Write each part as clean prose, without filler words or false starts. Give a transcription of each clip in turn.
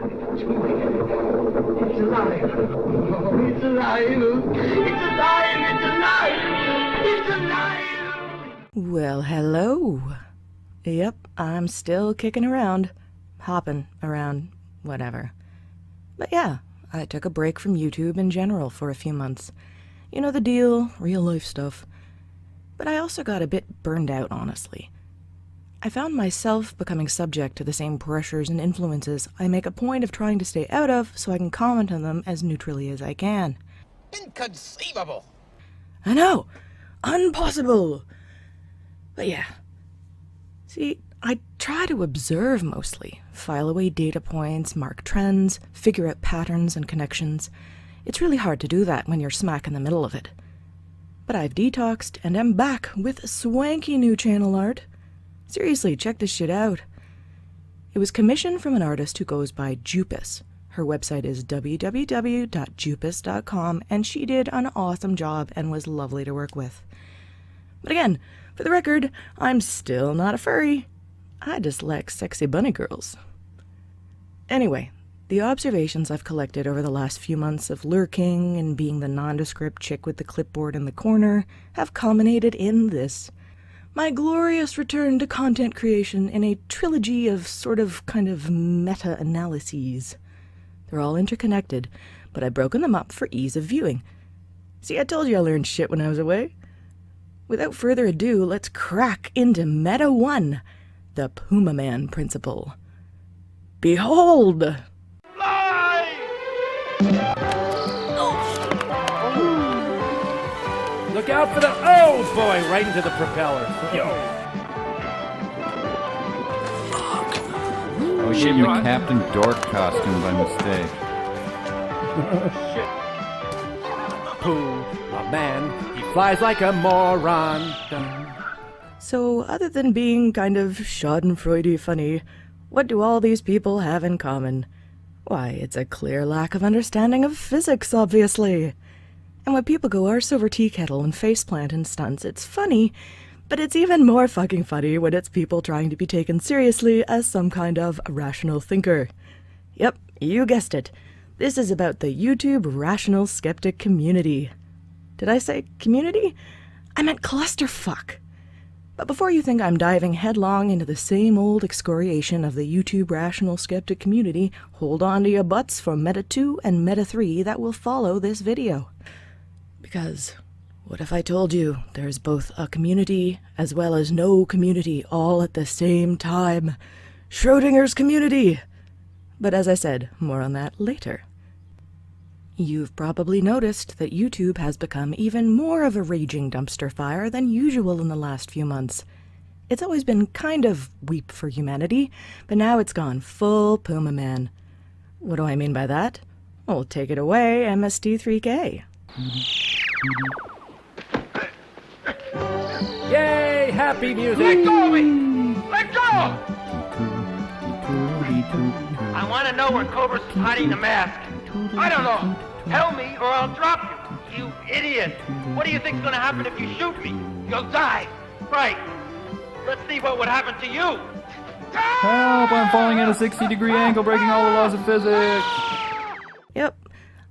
It's alive. Oh, it's alive. It's alive. It's alive. It's alive. Well, hello. Yep, I'm still kicking around, hopping around, whatever. But yeah, I took a break from YouTube in general for a few months. You know the deal, real life stuff. But I also got a bit burned out, honestly. I found myself becoming subject to the same pressures and influences I make a point of trying to stay out of so I can comment on them as neutrally as I can. Inconceivable! I know! Impossible! But yeah. See, I try to observe mostly, file away data points, mark trends, figure out patterns and connections. It's really hard to do that when you're smack in the middle of it. But I've detoxed and am back with swanky new channel art. Seriously, check this shit out. It was commissioned from an artist who goes by Jupis. Her website is www.jupis.com, and she did an awesome job and was lovely to work with. But again, for the record, I'm still not a furry. I just like sexy bunny girls. Anyway, the observations I've collected over the last few months of lurking and being the nondescript chick with the clipboard in the corner have culminated in this. My glorious return to content creation in a trilogy of kind of meta-analyses. They're all interconnected, but I've broken them up for ease of viewing. See, I told you I learned shit when I was away. Without further ado, let's crack into Meta 1, the Pumaman principle. Behold! Fly! Look out for the... Oh, boy, right into the propeller. Yo. Oh, he gave him the Captain Dork costume by mistake. Pumaman, he flies like a moron. So, other than being kind of schadenfreude funny, what do all these people have in common? Why, it's a clear lack of understanding of physics, obviously. And when people go arse over tea kettle and faceplant in stunts, it's funny, but it's even more fucking funny when it's people trying to be taken seriously as some kind of rational thinker. Yep, you guessed it. This is about the YouTube rational skeptic community. Did I say community? I meant clusterfuck. But before you think I'm diving headlong into the same old excoriation of the YouTube rational skeptic community, hold on to your butts for Meta 2 and Meta 3 that will follow this video. Because what if I told you there's both a community as well as no community all at the same time? Schrodinger's community! But as I said, more on that later. You've probably noticed that YouTube has become even more of a raging dumpster fire than usual in the last few months. It's always been kind of weep for humanity, but now it's gone full Pumaman. What do I mean by that? Well, take it away, MST3K. Yay, happy music. Let go of me! Let go! I want to know where Cobra's hiding the mask. I don't know. Tell me or I'll drop you. You idiot. What do you think's going to happen if you shoot me? You'll die. Right. Let's see what would happen to you. Help, I'm falling at a 60-degree angle, breaking all the laws of physics. Yep.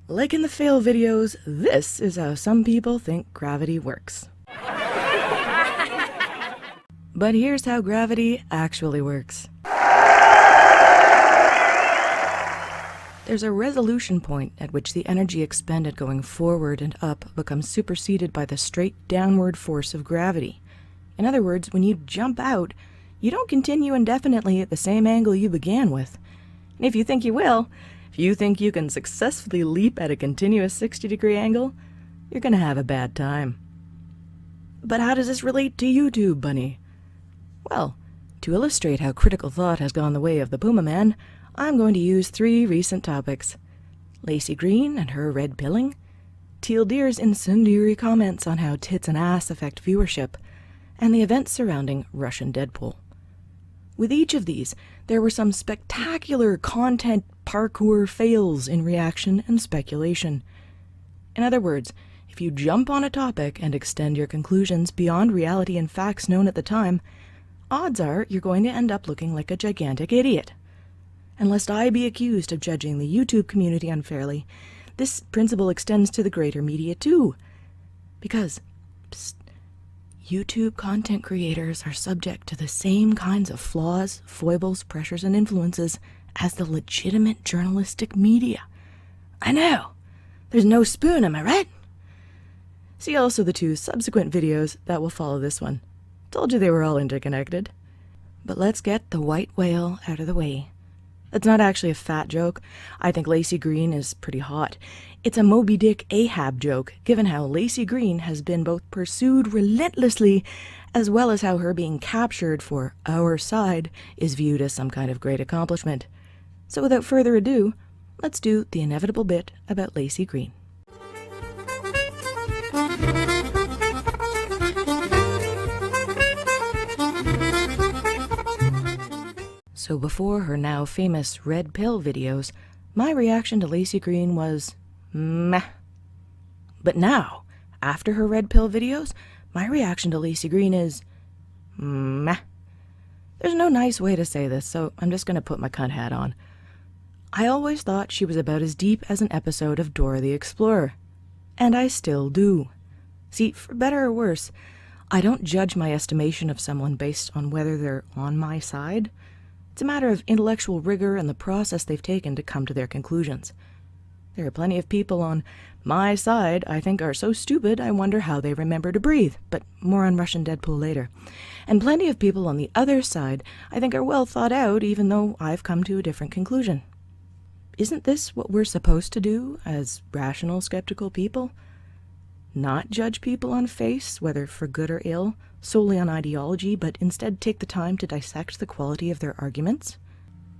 Like in the fail videos, this is how some people think gravity works. But here's how gravity actually works. There's a resolution point at which the energy expended going forward and up becomes superseded by the straight downward force of gravity. In other words, when you jump out, you don't continue indefinitely at the same angle you began with. And if you think you will, if you think you can successfully leap at a continuous 60-degree angle, you're gonna have a bad time. But how does this relate to YouTube, Bunny? Well, to illustrate how critical thought has gone the way of the Pumaman, I'm going to use 3 recent topics. Lacey Green and her red pilling, Teal Deer's incendiary comments on how tits and ass affect viewership, and the events surrounding Russian Deadpool. With each of these, there were some spectacular content parkour fails in reaction and speculation. In other words, if you jump on a topic and extend your conclusions beyond reality and facts known at the time, odds are you're going to end up looking like a gigantic idiot. And lest I be accused of judging the YouTube community unfairly, this principle extends to the greater media too. Because, YouTube content creators are subject to the same kinds of flaws, foibles, pressures, and influences as the legitimate journalistic media. I know! There's no spoon, am I right? See also the 2 subsequent videos that will follow this one. Told you they were all interconnected. But let's get the white whale out of the way. That's not actually a fat joke. I think Lacey Green is pretty hot. It's a Moby Dick Ahab joke, given how Lacey Green has been both pursued relentlessly, as well as how her being captured for our side is viewed as some kind of great accomplishment. So without further ado, let's do the inevitable bit about Lacey Green. So before her now famous red pill videos, my reaction to Lacey Green was meh. But now, after her red pill videos, my reaction to Lacey Green is meh. There's no nice way to say this, so I'm just going to put my cunt hat on. I always thought she was about as deep as an episode of Dora the Explorer. And I still do. See, for better or worse, I don't judge my estimation of someone based on whether they're on my side. It's a matter of intellectual rigor and the process they've taken to come to their conclusions. There are plenty of people on my side I think are so stupid I wonder how they remember to breathe, but more on Russian Deadpool later. And plenty of people on the other side I think are well thought out, even though I've come to a different conclusion. Isn't this what we're supposed to do as rational, skeptical people? Not judge people on face, whether for good or ill, solely on ideology, but instead take the time to dissect the quality of their arguments?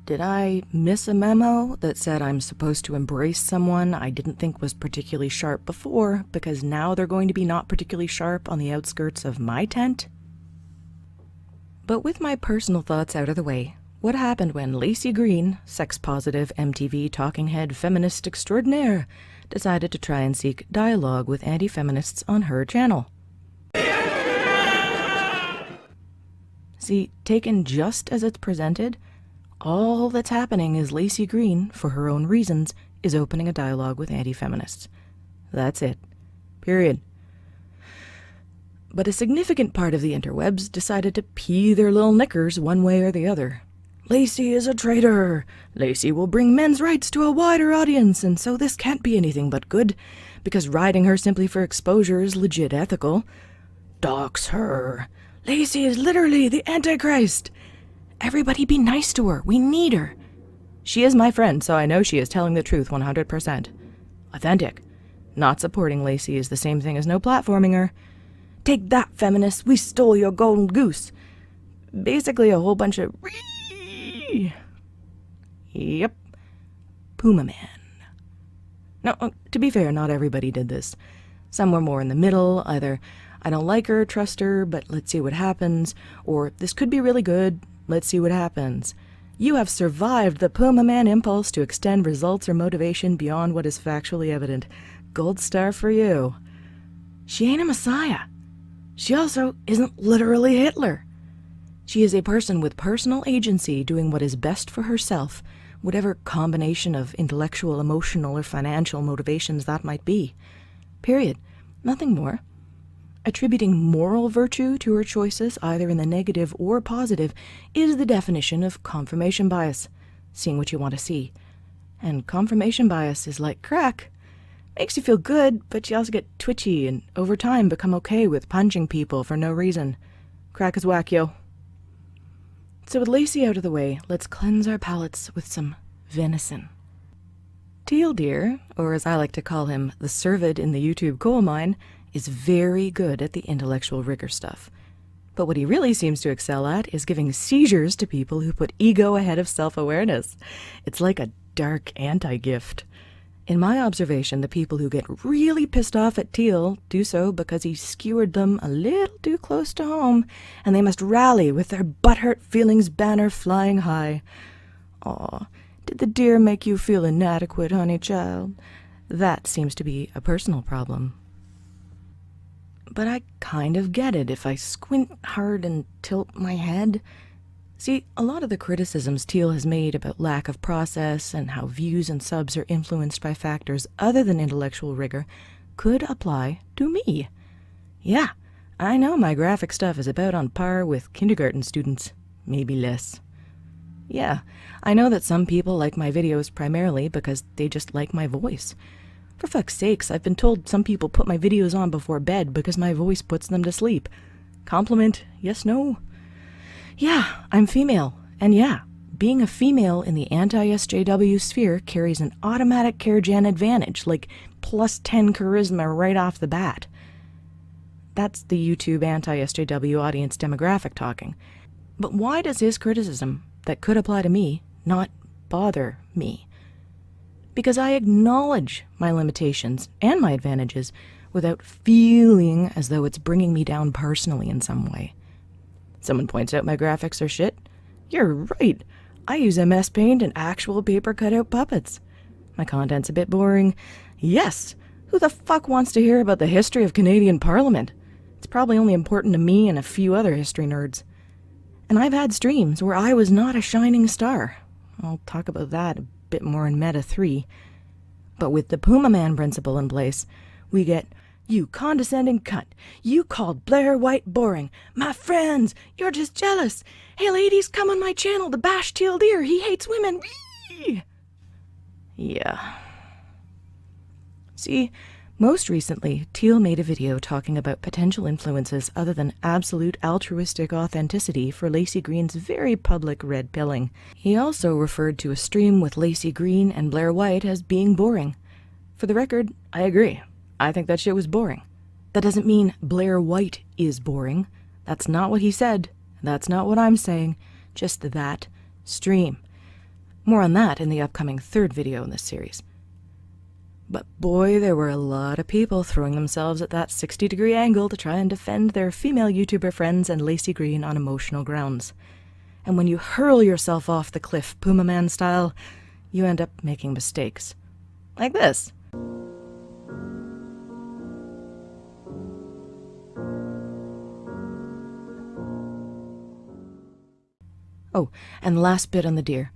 Did I miss a memo that said I'm supposed to embrace someone I didn't think was particularly sharp before, because now they're going to be not particularly sharp on the outskirts of my tent? But with my personal thoughts out of the way, what happened when Lacey Green, sex-positive MTV talking head feminist extraordinaire, decided to try and seek dialogue with anti-feminists on her channel? See, taken just as it's presented, all that's happening is Lacey Green, for her own reasons, is opening a dialogue with anti-feminists. That's it. Period. But a significant part of the interwebs decided to pee their little knickers one way or the other. Lacey is a traitor. Lacey will bring men's rights to a wider audience, and so this can't be anything but good, because riding her simply for exposure is legit ethical. Dox her. Lacey is literally the Antichrist. Everybody be nice to her. We need her. She is my friend, so I know she is telling the truth 100%. Authentic. Not supporting Lacey is the same thing as no platforming her. Take that, feminists. We stole your golden goose. Basically a whole bunch of... Yep. Pumaman. Now, to be fair, not everybody did this. Some were more in the middle, either I don't like her, trust her, but let's see what happens, or this could be really good, let's see what happens. You have survived the Pumaman impulse to extend results or motivation beyond what is factually evident. Gold star for you. She ain't a messiah. She also isn't literally Hitler. She is a person with personal agency doing what is best for herself, whatever combination of intellectual, emotional, or financial motivations that might be. Period. Nothing more. Attributing moral virtue to her choices, either in the negative or positive, is the definition of confirmation bias, seeing what you want to see. And confirmation bias is like crack. Makes you feel good, but you also get twitchy and over time become okay with punching people for no reason. Crack is whack, yo. So with Lacey out of the way, let's cleanse our palates with some venison. Teal Deer, or as I like to call him, the cervid in the YouTube coal mine, is very good at the intellectual rigor stuff. But what he really seems to excel at is giving seizures to people who put ego ahead of self-awareness. It's like a dark anti-gift. In my observation, the people who get really pissed off at Teal do so because he skewered them a little too close to home, and they must rally with their butthurt feelings banner flying high. Aw, did the deer make you feel inadequate, honey child? That seems to be a personal problem. But I kind of get it if I squint hard and tilt my head. See, a lot of the criticisms Teal has made about lack of process and how views and subs are influenced by factors other than intellectual rigor could apply to me. Yeah, I know my graphic stuff is about on par with kindergarten students, maybe less. Yeah, I know that some people like my videos primarily because they just like my voice. For fuck's sakes, I've been told some people put my videos on before bed because my voice puts them to sleep. Compliment, yes, no? Yeah, I'm female, and yeah, being a female in the anti-SJW sphere carries an automatic care-gen advantage, like plus 10 charisma right off the bat. That's the YouTube anti-SJW audience demographic talking. But why does his criticism, that could apply to me, not bother me? Because I acknowledge my limitations and my advantages without feeling as though it's bringing me down personally in some way. Someone points out my graphics are shit. You're right. I use MS Paint and actual paper cutout puppets. My content's a bit boring. Yes. Who the fuck wants to hear about the history of Canadian Parliament? It's probably only important to me and a few other history nerds. And I've had streams where I was not a shining star. I'll talk about that a bit more in Meta 3. But with the Pumaman principle in place, we get, "You condescending cunt. You called Blair White boring. My friends, you're just jealous. Hey ladies, come on my channel to bash Teal Deer. He hates women." Whee! Yeah. See, most recently, Teal made a video talking about potential influences other than absolute altruistic authenticity for Lacey Green's very public red pilling. He also referred to a stream with Lacey Green and Blair White as being boring. For the record, I agree. I think that shit was boring. That doesn't mean Blair White is boring. That's not what he said. That's not what I'm saying. Just that stream. More on that in the upcoming third video in this series. But boy, there were a lot of people throwing themselves at that 60-degree angle to try and defend their female YouTuber friends and Lacey Green on emotional grounds. And when you hurl yourself off the cliff Pumaman style, you end up making mistakes. Like this. Oh, and last bit on the deer.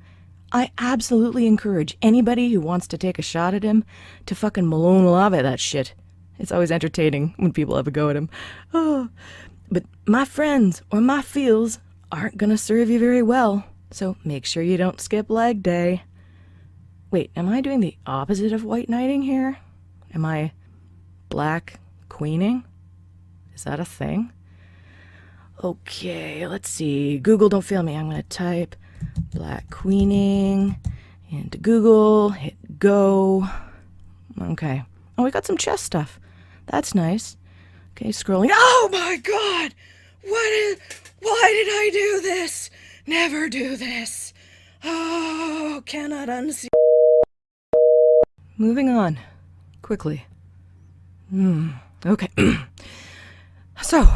I absolutely encourage anybody who wants to take a shot at him to fucking Malone Lave that shit. It's always entertaining when people have a go at him. Oh, but my friends or my feels aren't gonna serve you very well, so make sure you don't skip leg day. Wait, am I doing the opposite of white knighting here? Am I black queening? Is that a thing? Okay, let's see. Google, don't fail me. I'm going to type black queening into Google, hit go. Okay. Oh, we got some chess stuff. That's nice. Okay, scrolling. Oh my god! Why did I do this? Never do this. Oh, cannot unsee. Moving on. Quickly. Okay. So,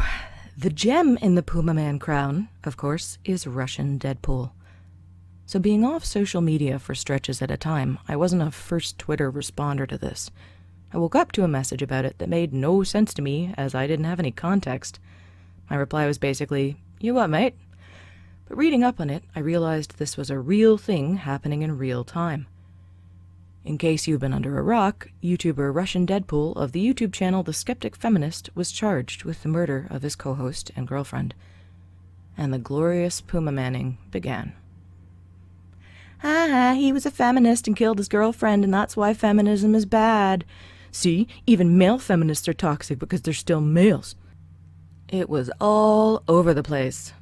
the gem in the Pumaman crown, of course, is Russian Deadpool. So being off social media for stretches at a time, I wasn't a first Twitter responder to this. I woke up to a message about it that made no sense to me as I didn't have any context. My reply was basically, "You what, mate?" But reading up on it, I realized this was a real thing happening in real time. In case you've been under a rock, YouTuber Russian Deadpool of the YouTube channel The Skeptic Feminist was charged with the murder of his co-host and girlfriend. And the glorious Pumamanning began. He was a feminist and killed his girlfriend, and that's why feminism is bad. See, even male feminists are toxic because they're still males. It was all over the place.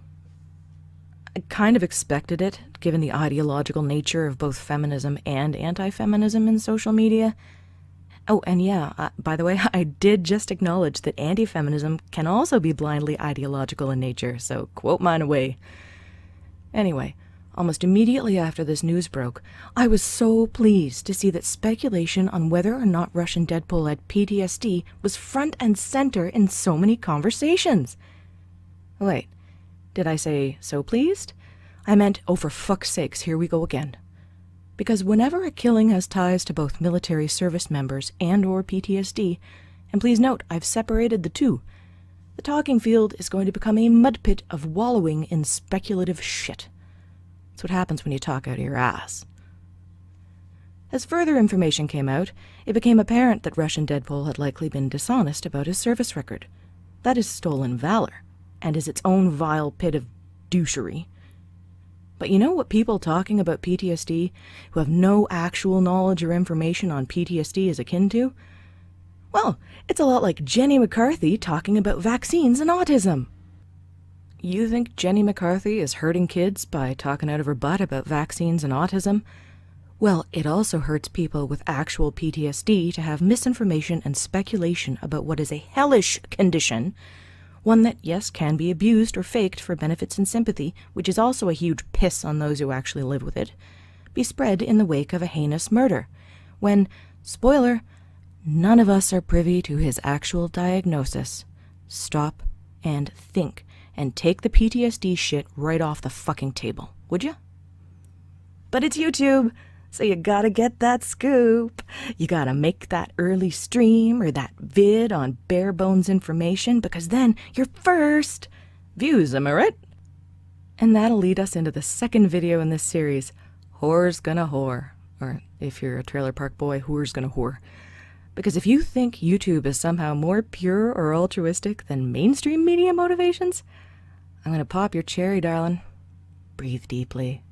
I kind of expected it, given the ideological nature of both feminism and anti-feminism in social media. Oh, and yeah, by the way, I did just acknowledge that anti-feminism can also be blindly ideological in nature, so quote mine away. Anyway, almost immediately after this news broke, I was so pleased to see that speculation on whether or not Russian Deadpool had PTSD was front and center in so many conversations. Wait. Did I say so pleased? I meant, oh for fuck's sakes, here we go again. Because whenever a killing has ties to both military service members and or PTSD, and please note, I've separated the two, the talking field is going to become a mud pit of wallowing in speculative shit. That's what happens when you talk out of your ass. As further information came out, it became apparent that Russian Deadpool had likely been dishonest about his service record. That is stolen valor, and is its own vile pit of douchery. But you know what people talking about PTSD, who have no actual knowledge or information on PTSD, is akin to? Well, it's a lot like Jenny McCarthy talking about vaccines and autism. You think Jenny McCarthy is hurting kids by talking out of her butt about vaccines and autism? Well, it also hurts people with actual PTSD to have misinformation and speculation about what is a hellish condition, one that, yes, can be abused or faked for benefits and sympathy, which is also a huge piss on those who actually live with it, be spread in the wake of a heinous murder, when, spoiler, none of us are privy to his actual diagnosis. Stop and think, and take the PTSD shit right off the fucking table, would you? But it's YouTube, so you gotta get that scoop. You gotta make that early stream or that vid on bare bones information, because then you're first. Views, am I right? And that'll lead us into the second video in this series, Whore's Gonna Whore. Or if you're a trailer park boy, Whore's Gonna Whore. Because if you think YouTube is somehow more pure or altruistic than mainstream media motivations, I'm gonna pop your cherry, darling. Breathe deeply.